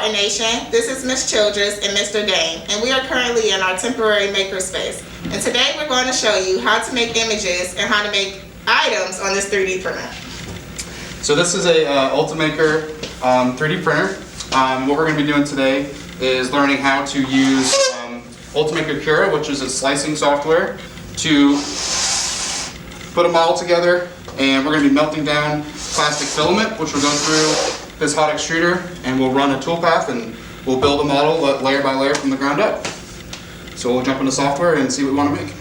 Spartan Nation. This is Ms. Childress and Mr. Dane, and we are currently in our temporary makerspace. And today we're going to show you how to make images and how to make items on this 3D printer. So this is a Ultimaker 3D printer. What we're going to be doing today is learning how to use Ultimaker Cura, which is a slicing software, to put a model together. And we're going to be melting down plastic filament, which will go through this hot extruder, and we'll run a toolpath and we'll build a model layer by layer from the ground up. So we'll jump into software and see what we want to make.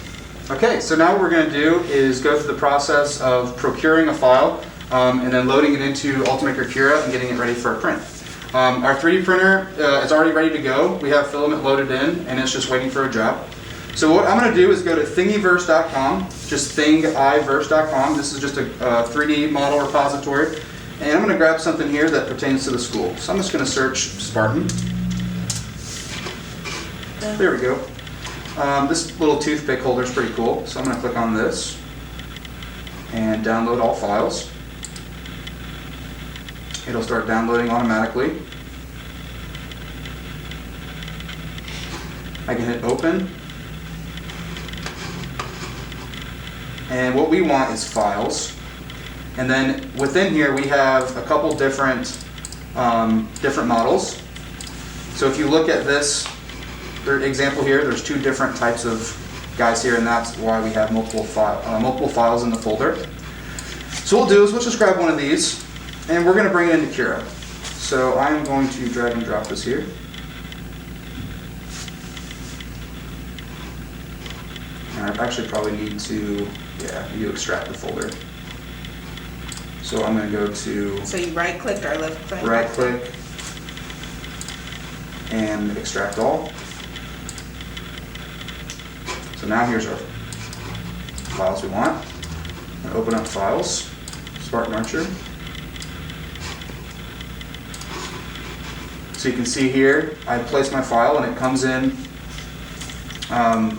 Okay, so now what we're going to do is go through the process of procuring a file and then loading it into Ultimaker Cura and getting it ready for a print. Our 3D printer is already ready to go. We have filament loaded in and it's just waiting for a job. So what I'm going to do is go to thingiverse.com, just thingiverse.com. This is just a 3D model repository. And I'm going to grab something here that pertains to the school. So I'm just going to search Spartan. There we go. This little toothpick holder is pretty cool. So I'm going to click on this and download all files. It'll start downloading automatically. I can hit open. And what we want is files. And then within here we have a couple different models. So if you look at this example here, there's two different types of guys here, and that's why we have multiple files in the folder. So what we'll do is we'll just grab one of these, and we're going to bring it into Cura. So I'm going to drag and drop this here. And I actually probably need to extract the folder. So I'm going to go to... So you right click or left click? Right click and extract all. So now here's our files we want. I'm going to open up files, Spartan Archer. So you can see here, I place my file and it comes in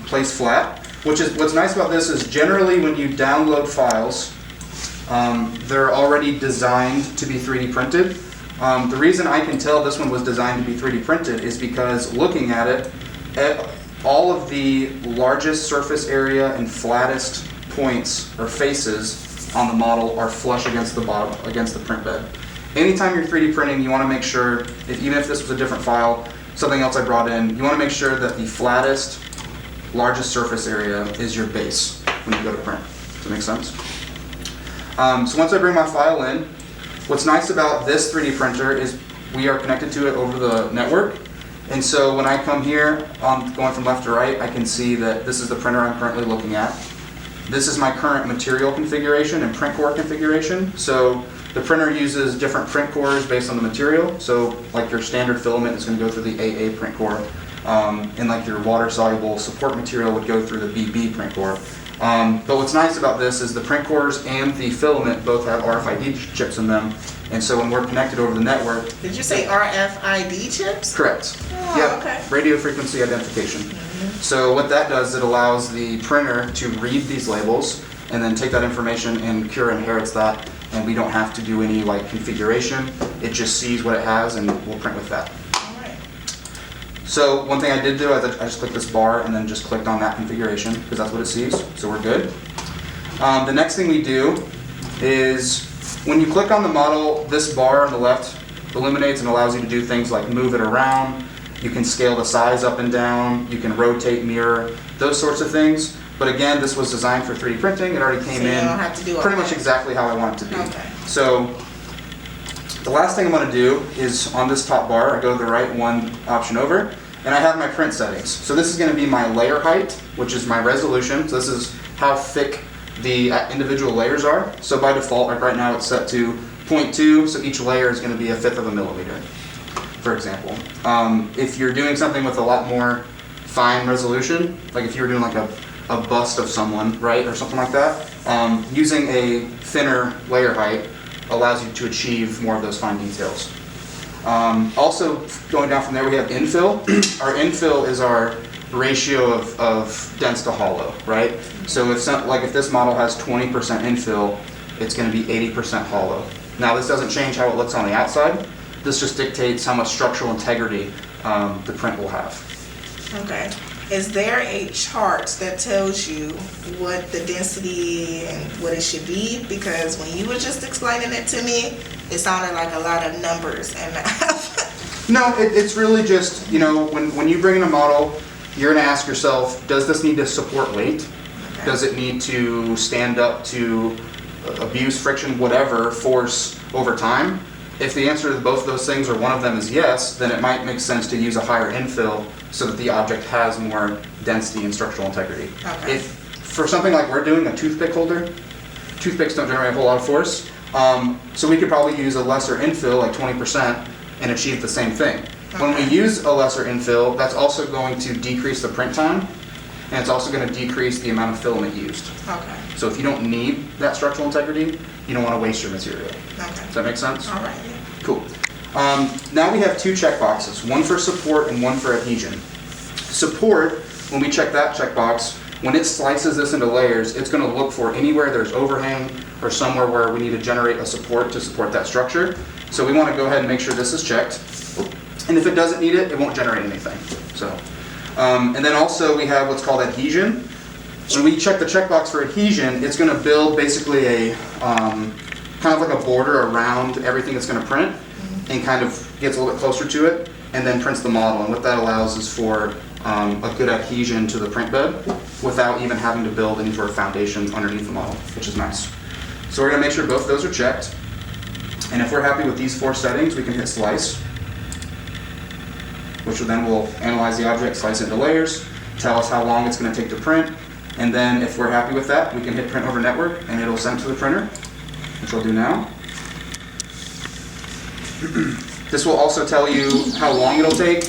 place flat. What's nice about this is generally when you download files, they're already designed to be 3D printed. The reason I can tell this one was designed to be 3D printed is because looking at it, all of the largest surface area and flattest points or faces on the model are flush against the bottom, against the print bed. Anytime you're 3D printing, you want to make sure, even if this was a different file, something else I brought in, you want to make sure that the flattest, largest surface area is your base when you go to print. Does that make sense? So once I bring my file in, what's nice about this 3D printer is we are connected to it over the network. And so when I come here, going from left to right, I can see that this is the printer I'm currently looking at. This is my current material configuration and print core configuration. So the printer uses different print cores based on the material. So like your standard filament is going to go through the AA print core. And like your water-soluble support material would go through the BB print core. But what's nice about this is the print cores and the filament both have RFID chips in them. And so when we're connected over the network... Did you say RFID chips? Correct. Oh, yep. Okay. Radio frequency identification. So what that does, it allows the printer to read these labels and then take that information, and Cura inherits that, and we don't have to do any configuration. It just sees what it has and we'll print with that. So one thing I did do is I just clicked this bar and then just clicked on that configuration because that's what it sees, so we're good. The next thing we do is when you click on the model, this bar on the left illuminates and allows you to do things like move it around. You can scale the size up and down. You can rotate, mirror, those sorts of things. But again, this was designed for 3D printing. It already came in pretty much exactly how I want it to be. Okay. So the last thing I'm going to do is on this top bar, I go to the right one option over, and I have my print settings. So this is going to be my layer height, which is my resolution. So this is how thick the individual layers are. So by default, like right now, it's set to 0.2, so each layer is going to be 1/5 of a millimeter, for example. If you're doing something with a lot more fine resolution, like if you were doing like a bust of someone, right, or something like that, using a thinner layer height allows you to achieve more of those fine details. Also, going down from there, we have Infill. Our Infill is our ratio of dense to hollow, right? So if this model has 20% Infill, it's going to be 80% hollow. Now, this doesn't change how it looks on the outside, This just dictates how much structural integrity the print will have. Okay. Is there a chart that tells you what the density and what it should be? Because when you were just explaining it to me, it sounded like a lot of numbers and math. No, it's really just, you know, when you bring in a model, you're going to ask yourself, does this need to support weight? Okay. Does it need to stand up to abuse, friction, whatever, force over time? If the answer to both of those things or one of them is yes, then it might make sense to use a higher infill so that the object has more density and structural integrity. Okay. If for something like we're doing, a toothpick holder, toothpicks don't generate a whole lot of force, so we could probably use a lesser infill, like 20%, and achieve the same thing. Okay. When we use a lesser infill, that's also going to decrease the print time, and it's also going to decrease the amount of filament used. Okay. So if you don't need that structural integrity, you don't want to waste your material. Okay. Does that make sense? All right. Cool. Now we have two checkboxes, one for support and one for adhesion. Support, when we check that checkbox, when it slices this into layers, it's going to look for anywhere there's overhang or somewhere where we need to generate a support to support that structure. So we want to go ahead and make sure this is checked. And if it doesn't need it, it won't generate anything. So, and then also we have what's called adhesion. When we check the checkbox for adhesion, it's going to build basically a kind of like a border around everything it's going to print, and kind of gets a little bit closer to it, and then prints the model. And what that allows is for a good adhesion to the print bed without even having to build any sort of foundations underneath the model, which is nice. So we're going to make sure both those are checked. And if we're happy with these 4 settings, we can hit slice, which then will analyze the object, slice it into layers, tell us how long it's going to take to print, and then if we're happy with that, we can hit print over network, and it'll send to the printer, which we'll do now. This will also tell you how long it'll take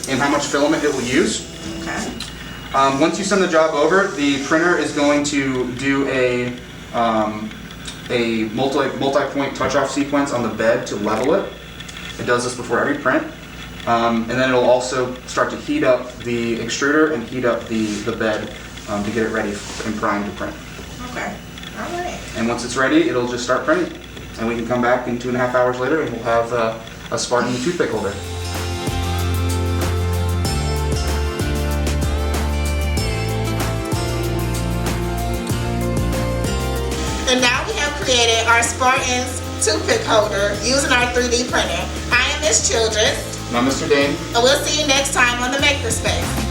and how much filament it will use. Okay. Once you send the job over, the printer is going to do a multi-point touch-off sequence on the bed to level it. It does this before every print. And then it'll also start to heat up the extruder and heat up the bed to get it ready and primed to print. Okay. All right. And once it's ready, it'll just start printing. And we can come back in 2.5 hours later and we'll have a Spartan toothpick holder. And now we have created our Spartan's toothpick holder using our 3D printer. I am Miss Childress. And I'm Mr. Dane. And we'll see you next time on the Makerspace.